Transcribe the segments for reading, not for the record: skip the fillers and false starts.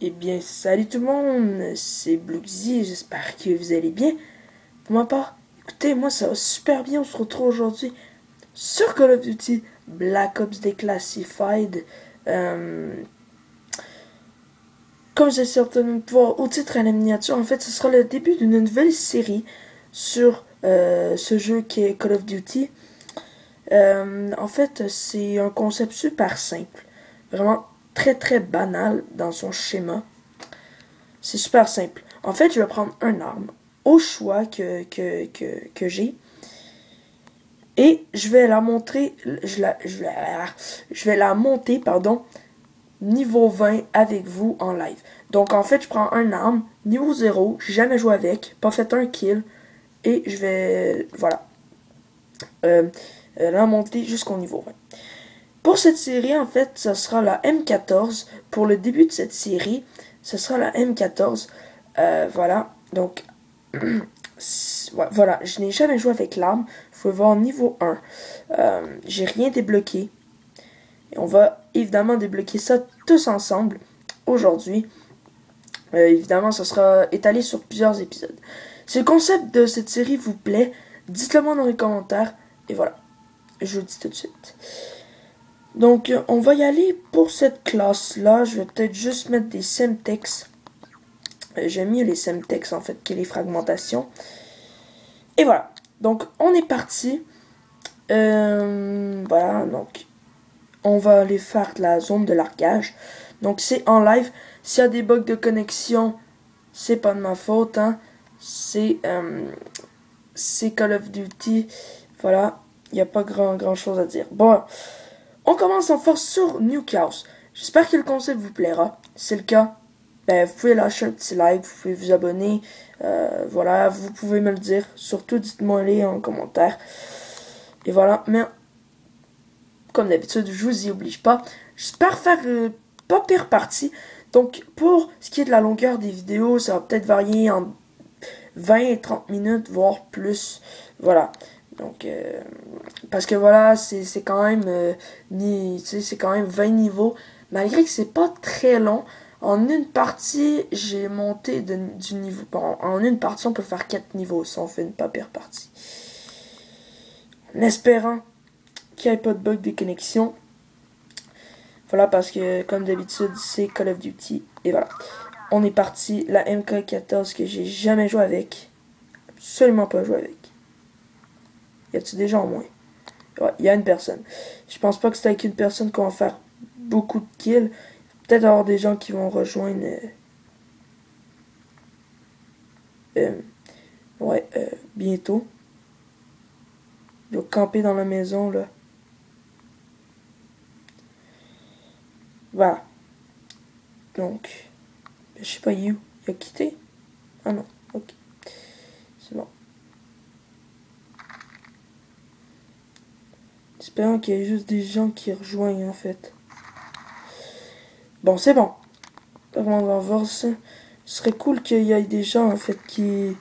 Eh bien, salut tout le monde, c'est Bluxy, j'espère que vous allez bien. Pour ma part, écoutez, moi ça va super bien, on se retrouve aujourd'hui sur Call of Duty Black Ops Declassified. Euh, Comme j'ai certainement pu voir au titre et à la miniature, en fait, ce sera le début d'une nouvelle série sur ce jeu qui est Call of Duty. En fait, c'est un concept super simple, vraiment très très banal dans son schéma. C'est super simple. En fait, je vais prendre un arme au choix que j'ai et je vais la montrer, je vais la monter, pardon, niveau 20 avec vous en live. Donc en fait, je prends un arme, niveau 0, j'ai jamais joué avec, pas fait un kill, et je vais, voilà, euh, la monter jusqu'au niveau 20. Pour cette série, en fait, ça sera la M14. Pour le début de cette série, ce sera la M14. Voilà, donc, voilà, je n'ai jamais joué avec l'arme. Il faut voir niveau 1. J'ai rien débloqué. Et on va évidemment débloquer ça tous ensemble aujourd'hui. Évidemment, ça sera étalé sur plusieurs épisodes. Si le concept de cette série vous plaît, dites-le moi dans les commentaires. Et voilà, je vous le dis tout de suite. Donc, on va y aller pour cette classe-là. Je vais peut-être juste mettre des Semtex. J'aime mieux les Semtex, en fait, que les fragmentations. Et voilà. Donc, on est parti. Voilà, donc, on va aller faire la zone de largage. Donc, c'est en live. S'il y a des bugs de connexion, c'est pas de ma faute, hein. C'est Call of Duty. Voilà, il n'y a pas grand chose à dire. Bon, on commence en force sur Newcastle. J'espère que le concept vous plaira. Si c'est le cas, ben, vous pouvez lâcher un petit like, vous pouvez vous abonner. Voilà, vous pouvez me le dire. Surtout, dites-moi-les en commentaire. Et voilà, mais comme d'habitude, je vous y oblige pas. J'espère faire pas pire partie. Donc, pour ce qui est de la longueur des vidéos, ça va peut-être varier en 20 et 30 minutes, voire plus. Voilà. Donc, parce que voilà, c'est quand même c'est quand même 20 niveaux. Malgré que c'est pas très long, en une partie, j'ai monté du niveau. Bon, en une partie, on peut faire 4 niveaux si on fait une pas pire partie. En espérant qu'il n'y ait pas de bug de connexion. Voilà, parce que comme d'habitude, c'est Call of Duty. Et voilà. On est parti. La MK14 que j'ai jamais joué avec. Absolument pas joué avec. Y a-t-il des gens au moins? Ouais, il y a une personne. Je pense pas que c'est avec une personne qu'on va faire beaucoup de kills. Peut-être avoir des gens qui vont rejoindre. Bientôt. Je vais camper dans la maison, là. Voilà. Donc, je sais pas, il a quitté? Ah non, ok. C'est bon. Espérons qu'il y ait juste des gens qui rejoignent, en fait. Bon, c'est bon. On va voir ça. Ce serait cool qu'il y ait des gens, en fait, qui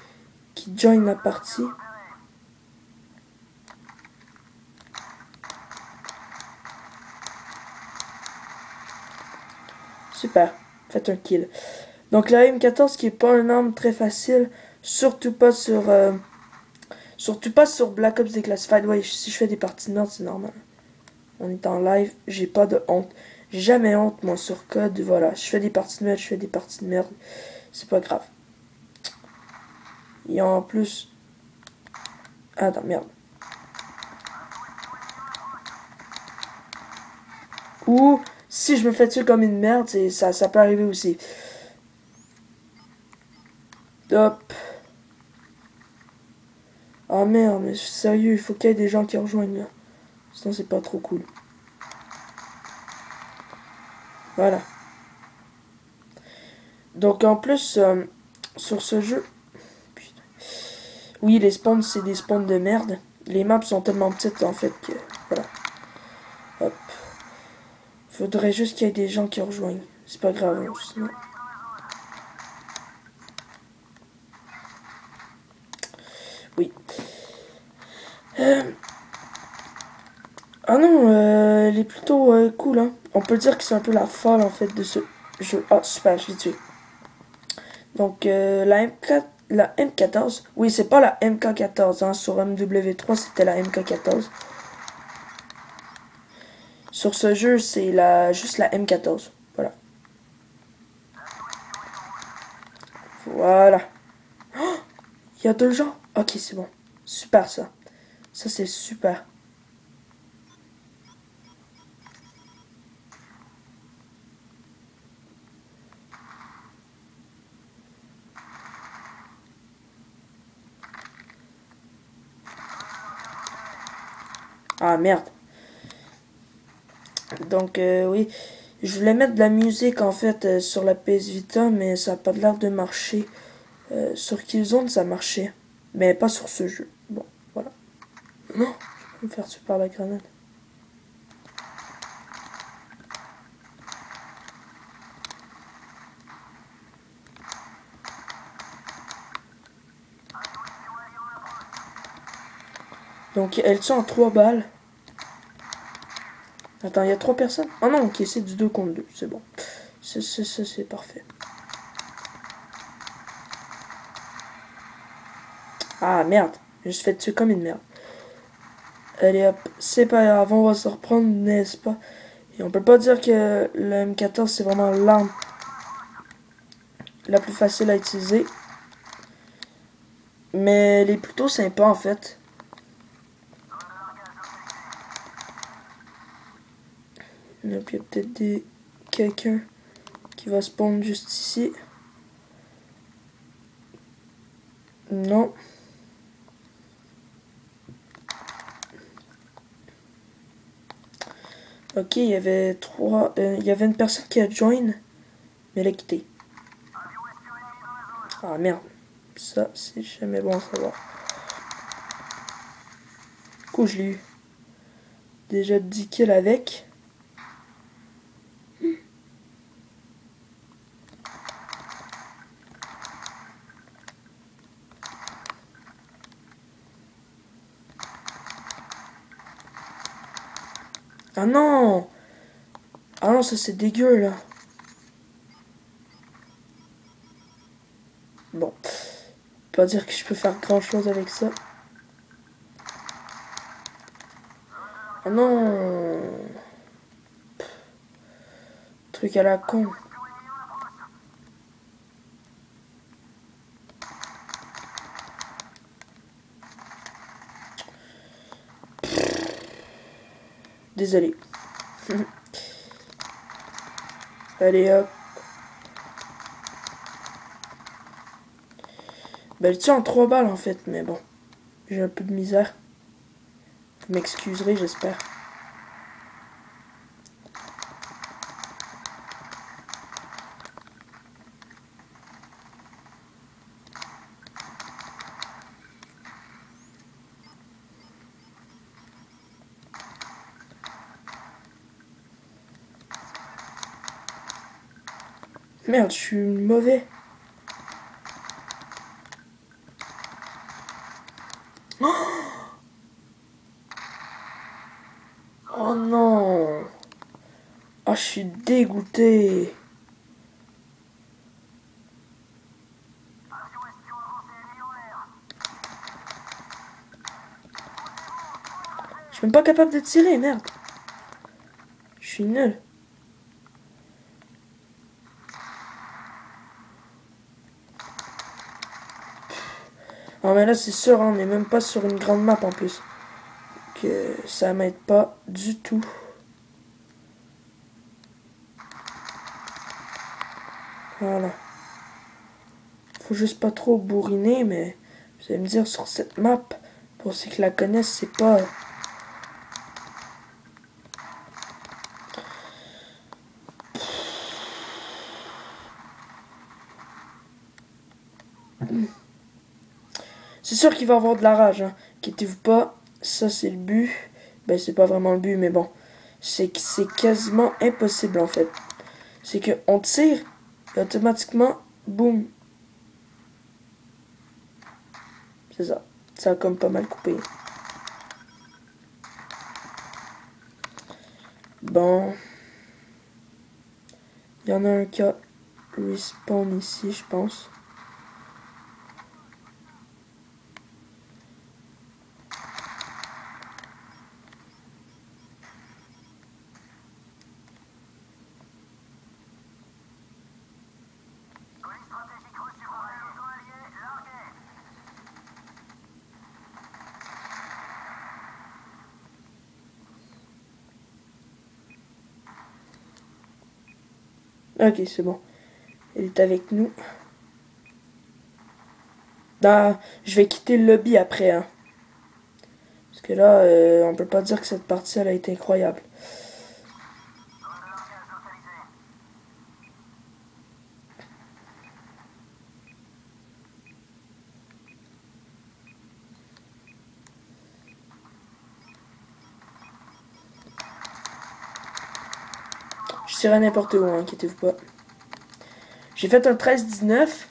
joignent la partie. Super. Faites un kill. Donc la M14 qui est pas une arme très facile. Surtout pas sur Black Ops Declassified. Ouais, si je fais des parties de merde, c'est normal. On est en live, j'ai pas de honte. J'ai jamais honte, moi, sur code. Voilà, je fais des parties de merde, je fais des parties de merde. C'est pas grave. Et en plus... Ah non, merde. Ou, si je me fais tuer comme une merde, ça peut arriver aussi. Hop. Ah merde, mais sérieux, il faut qu'il y ait des gens qui rejoignent là. Sinon, c'est pas trop cool. Voilà. Donc en plus, sur ce jeu... Putain. Oui, les spawns, c'est des spawns de merde. Les maps sont tellement petites en fait que... Voilà. Hop. Faudrait juste qu'il y ait des gens qui rejoignent. C'est pas grave, hein, sinon... Oui. Ah non, elle est plutôt cool, hein. On peut dire que c'est un peu la folle en fait de ce Ah, super, je l'ai tué. Donc, la M14. Oui, c'est pas la MK14. Hein. Sur MW3, c'était la MK14. Sur ce jeu, c'est juste la M14. Voilà. Voilà. Oh, il y a 2 gens. Ok, c'est bon. Super, ça. Ça, c'est super. Ah, merde. Donc, oui. Je voulais mettre de la musique, en fait, sur la PS Vita, mais ça n'a pas l'air de marcher. Sur Killzone, ça marchait. Mais pas sur ce jeu. Bon, voilà. Non, je vais me faire tuer par la grenade. Donc, elle tue en 3 balles. Attends, il y a 3 personnes? Ah non, ok, c'est du 2 contre 2, c'est bon. Ça, c'est parfait. Ah, merde. Je me suis fait tuer comme une merde. Allez hop, c'est pas grave, on va se reprendre, n'est-ce pas? Et on peut pas dire que le M14 c'est vraiment l'arme la plus facile à utiliser. Mais elle est plutôt sympa en fait. Donc il y a peut-être quelqu'un qui va spawn juste ici. Non. Ok, il y avait il y avait une personne qui a join, mais elle a quitté. Ah merde. Ça, c'est jamais bon à savoir. Du coup, je l'ai eu. Déjà 10 kills avec. Ah non! Ah non, ça c'est dégueu là. Bon. Pas dire que je peux faire grand chose avec ça. Ah non! Truc à la con. Désolé. Allez hop. Ben, elle tue en 3 balles en fait, mais bon. J'ai un peu de misère. Vous m'excuserez, j'espère. Merde, je suis mauvais. Oh non! Oh, je suis dégoûté. Je suis même pas capable de tirer, merde. Je suis nul. Ah mais là c'est sûr, hein, on est même pas sur une grande map en plus. Que ça m'aide pas du tout. Voilà. Faut juste pas trop bourriner, mais vous allez me dire sur cette map, pour ceux qui la connaissent, c'est pas... C'est sûr qu'il va avoir de la rage, hein. Inquiétez-vous pas, ça c'est le but. Ben c'est pas vraiment le but, mais bon. C'est que c'est quasiment impossible en fait. C'est que on tire et automatiquement, boum. C'est ça. Ça a comme pas mal coupé. Bon. Il y en a un qui a respawn ici, je pense. Ok, c'est bon. Elle est avec nous. Ah, je vais quitter le lobby après, hein. Parce que là, on peut pas dire que cette partie, elle a été incroyable. Je tirerai n'importe où, hein, inquiétez-vous pas. J'ai fait un 13-19.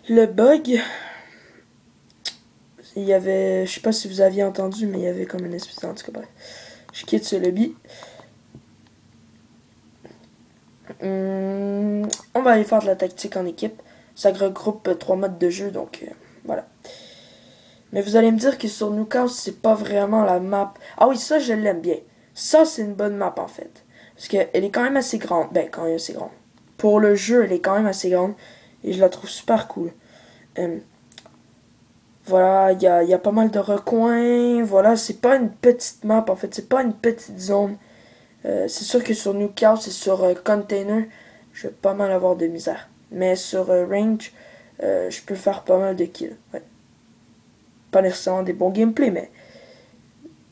Le bug, il y avait, je sais pas si vous aviez entendu, mais il y avait comme une espèce, en tout cas bref. Je quitte ce lobby. On va aller faire de la tactique en équipe. Ça regroupe 3 modes de jeu, donc voilà. Mais vous allez me dire que sur Newcastle, c'est pas vraiment la map. Ah oui, ça, je l'aime bien. Ça, c'est une bonne map, en fait. Parce qu'elle est quand même assez grande. Ben, quand même assez grande. Pour le jeu, elle est quand même assez grande. Et je la trouve super cool. Voilà, il y a pas mal de recoins. Voilà, c'est pas une petite map, en fait. C'est pas une petite zone. C'est sûr que sur Newcastle et sur Container, je vais pas mal avoir de misère. Mais sur Range, je peux faire pas mal de kills. Ouais. Pas nécessairement des bons gameplays, mais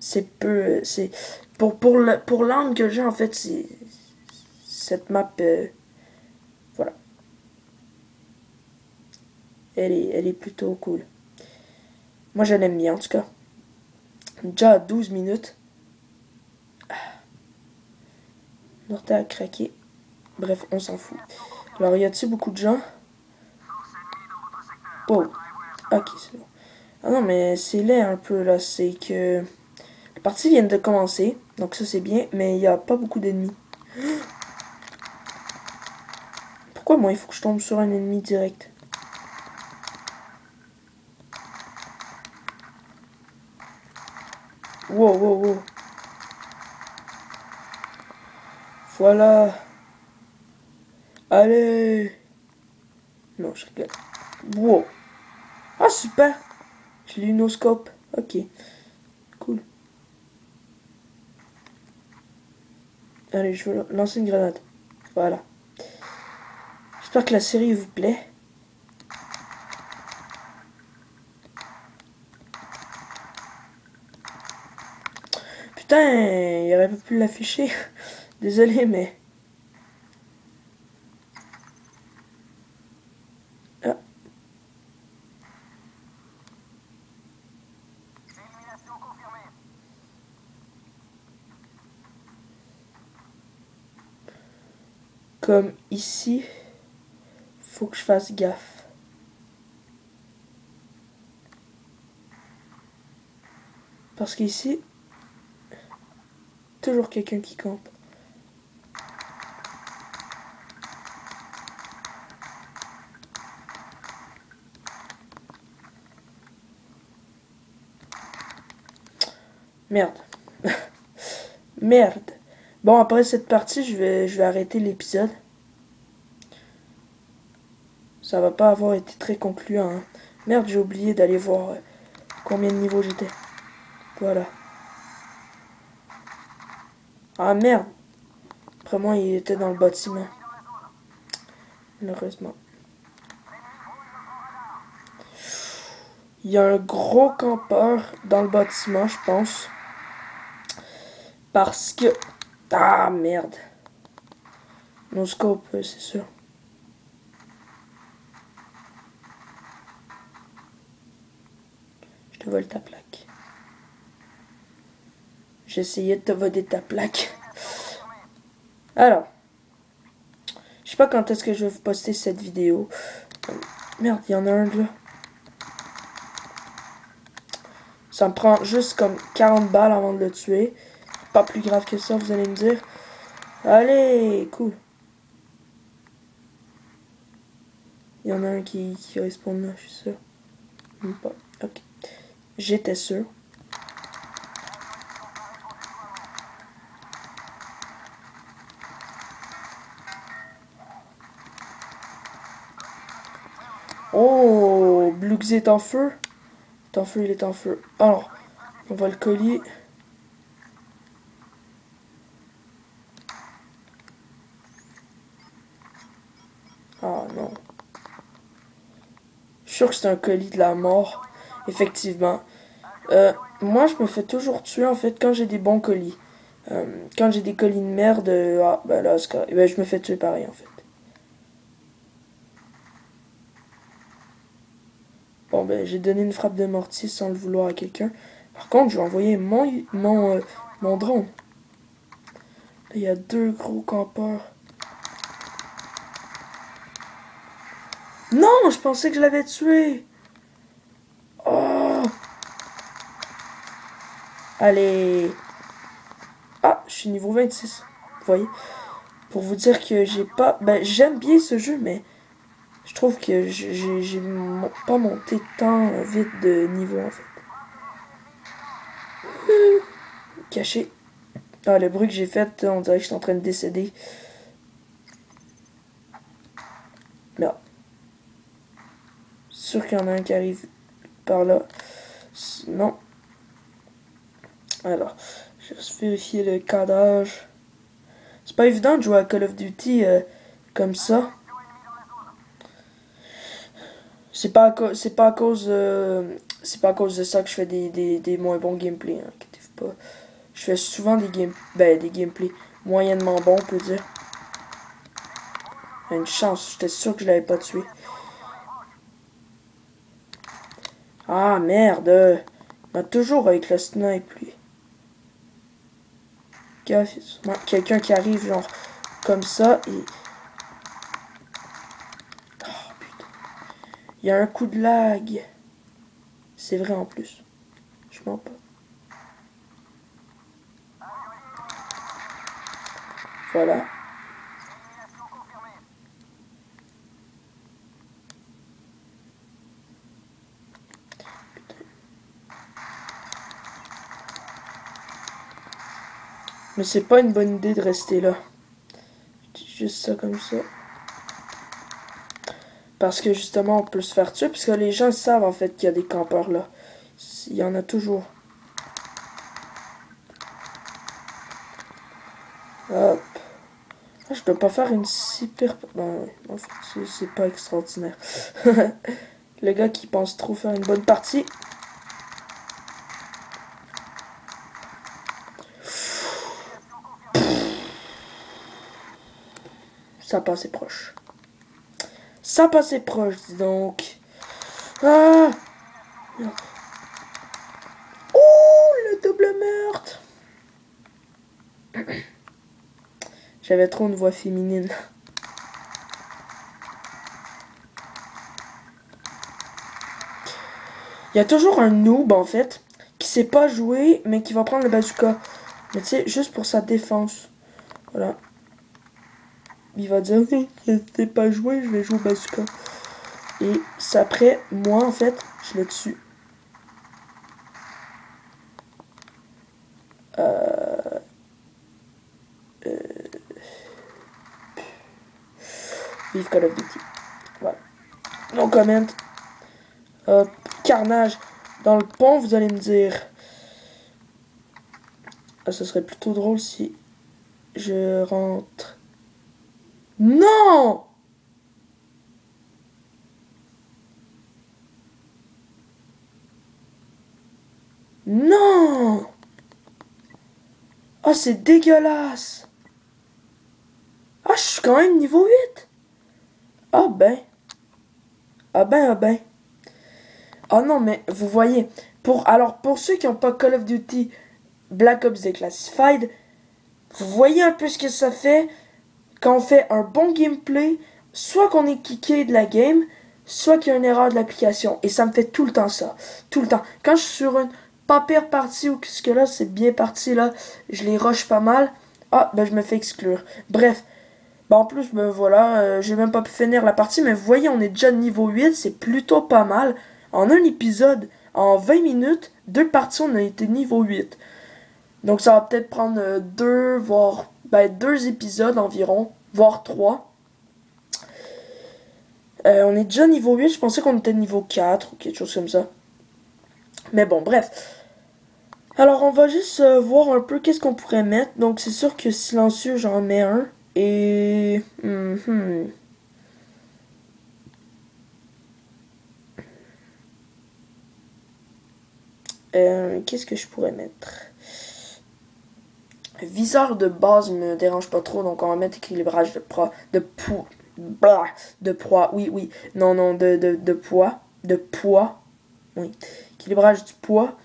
c'est peu. C'est pour l'angle que j'ai, en fait, c'est cette map. Voilà. Elle est plutôt cool. Moi, je l'aime bien, en tout cas. Déjà à 12 minutes. Norta a craqué. Bref, on s'en fout. Alors, y a-t-il beaucoup de gens? Oh. Ok, c'est bon. Ah non, mais c'est laid un peu, là. C'est que la partie vient de commencer. Donc ça, c'est bien. Mais il n'y a pas beaucoup d'ennemis. Pourquoi, moi, il faut que je tombe sur un ennemi direct? Wow, wow, wow. Voilà. Allez. Non, je rigole. Wow. Ah, super. Je l'ai eu no scope. Ok. Cool. Allez, je vais lancer une grenade. Voilà. J'espère que la série vous plaît. Putain, il aurait pas pu l'afficher. Désolé, mais... Ah. Comme ici, faut que je fasse gaffe. Parce qu'ici, toujours quelqu'un qui campe. Merde. Merde. Bon, après cette partie, je vais arrêter l'épisode. Ça va pas avoir été très concluant, hein. Merde, j'ai oublié d'aller voir combien de niveaux j'étais. Voilà. Ah merde. Après moi, il était dans le bâtiment. Malheureusement. Il y a un gros campeur dans le bâtiment, je pense. Parce que... Ah merde. No scope, c'est sûr. Je te vole ta plaque. J'essayais de te voler ta plaque. Alors. Je sais pas quand est-ce que je vais vous poster cette vidéo. Merde, il y en a un là. Ça me prend juste comme 40 balles avant de le tuer. Pas plus grave que ça, vous allez me dire. Allez, cool. Il y en a un qui respawn là, je suis sûr. Même pas. Ok. J'étais sûr. Oh, Blugsy est en feu. Il est en feu, il est en feu. Alors, on va le coller. Ah non. Je suis sûr que c'est un colis de la mort. Effectivement. Moi, je me fais toujours tuer, en fait, quand j'ai des bons colis. Quand j'ai des colis de merde, ah, ben là, ben, je me fais tuer pareil, en fait. Bon, ben, j'ai donné une frappe de mortier sans le vouloir à quelqu'un. Par contre, je vais envoyer mon drone. Là, il y a 2 gros campeurs. Non, je pensais que je l'avais tué. Oh. Allez. Ah, je suis niveau 26. Vous voyez? Pour vous dire que j'ai pas... Ben, j'aime bien ce jeu, mais... Je trouve que j'ai pas monté tant vite de niveau, en fait. Caché. Ah, le bruit que j'ai fait, on dirait que je suis en train de décéder. Là. Sûr qu'il y en a un qui arrive par là. Non. Alors, je vais juste vérifier le cadrage. C'est pas évident de jouer à Call of Duty comme ça. C'est pas à cause de ça que je fais des moins bons gameplays, hein, inquiétez-vous pas. Je fais souvent des gameplays moyennement bons, on peut dire. Une chance, j'étais sûr que je l'avais pas tué. Ah merde, il m'a toujours avec le snipe lui. Quelqu'un qui arrive genre comme ça et... Oh putain. Il y a un coup de lag. C'est vrai en plus. Je mens pas. Voilà. Mais c'est pas une bonne idée de rester là. Je dis juste ça comme ça. Parce que justement on peut se faire tuer. Parce que les gens savent en fait qu'il y a des campeurs là. Il y en a toujours. Hop. Ah, je dois pas faire une super... Non, en fait, c'est pas extraordinaire. Le gars qui pense trop faire une bonne partie. Ça passait proche. Ça passait proche, dis donc. Ah! Oh, le double meurtre! J'avais trop une voix féminine. Il y a toujours un noob, en fait, qui sait pas jouer, mais qui va prendre le bazooka. Mais tu sais, juste pour sa défense. Voilà. Il va dire, oui, je sais pas jouer, je vais jouer au bazooka. Et c'est après, moi, en fait, je le tue. Vive Call of Duty. Voilà. No comment. Carnage. Dans le pont, vous allez me dire. Ah, ce serait plutôt drôle si je rentre. Non! Non! Ah, c'est dégueulasse! Ah, je suis quand même niveau 8! Ah ben. Ah ben, ah ben. Ah non, mais vous voyez. Alors, pour ceux qui n'ont pas Call of Duty Black Ops Declassified, vous voyez un peu ce que ça fait quand on fait un bon gameplay, soit qu'on est kické de la game, soit qu'il y a une erreur de l'application. Et ça me fait tout le temps ça. Tout le temps. Quand je suis sur une pas pire parti ou que là, c'est bien parti, là. Je les rush pas mal. Ah, ben je me fais exclure. Bref. Ben, en plus, ben voilà, j'ai même pas pu finir la partie, mais vous voyez, on est déjà niveau 8, c'est plutôt pas mal. En un épisode, en 20 minutes, 2 parties, on a été niveau 8. Donc ça va peut-être prendre 2, voire 2 épisodes environ, voire 3. On est déjà niveau 8, je pensais qu'on était niveau 4 ou quelque chose comme ça. Mais bon, bref. Alors on va juste voir un peu qu'est-ce qu'on pourrait mettre. Donc c'est sûr que silencieux, j'en mets un. Et... qu'est-ce que je pourrais mettre? Viseur de base me dérange pas trop, donc on va mettre équilibrage de proie. De proie, oui. Non, de poids. De poids. Oui. Équilibrage du poids.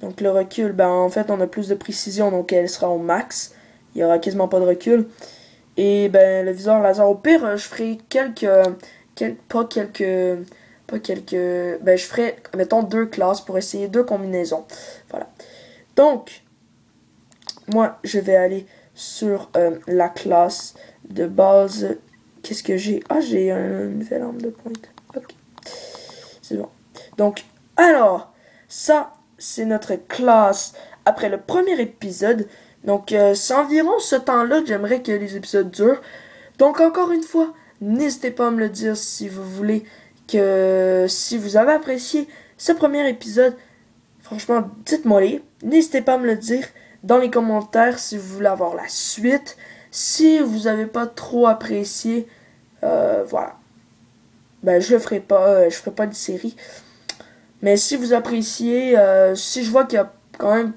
Donc le recul, ben en fait on a plus de précision, donc elle sera au max. Il y aura quasiment pas de recul. Et ben le viseur laser, au pire, je ferai je ferai, mettons, 2 classes pour essayer 2 combinaisons. Voilà. Donc, moi, je vais aller sur la classe de base. Qu'est-ce que j'ai? Ah, j'ai une nouvelle arme de pointe. Ok. C'est bon. Donc, alors, ça, c'est notre classe après le premier épisode. Donc, c'est environ ce temps-là que j'aimerais que les épisodes durent. Donc, encore une fois, n'hésitez pas à me le dire si vous voulez si vous avez apprécié ce premier épisode. Franchement, dites-moi-les. N'hésitez pas à me le dire dans les commentaires si vous voulez avoir la suite. Si vous n'avez pas trop apprécié, voilà. Ben, je ferai pas de série. Mais si vous appréciez, si je vois qu'il y a quand même,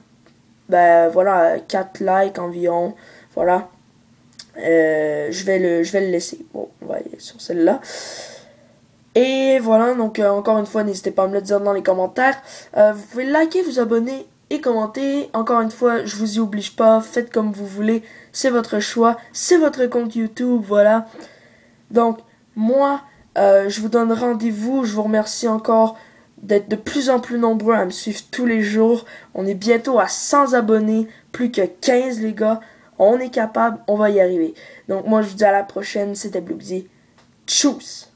ben voilà, 4 likes environ, voilà, je vais le laisser. Bon, on va aller sur celle-là. Et voilà, donc encore une fois, n'hésitez pas à me le dire dans les commentaires. Vous pouvez liker, vous abonner et commenter. Encore une fois, je vous y oblige pas, faites comme vous voulez, c'est votre choix, c'est votre compte YouTube, voilà. Donc, moi, je vous donne rendez-vous, je vous remercie encore d'être de plus en plus nombreux à me suivre tous les jours. On est bientôt à 100 abonnés, plus que 15 les gars. On est capable, on va y arriver. Donc moi, je vous dis à la prochaine, c'était Bloopzy. Tchuss!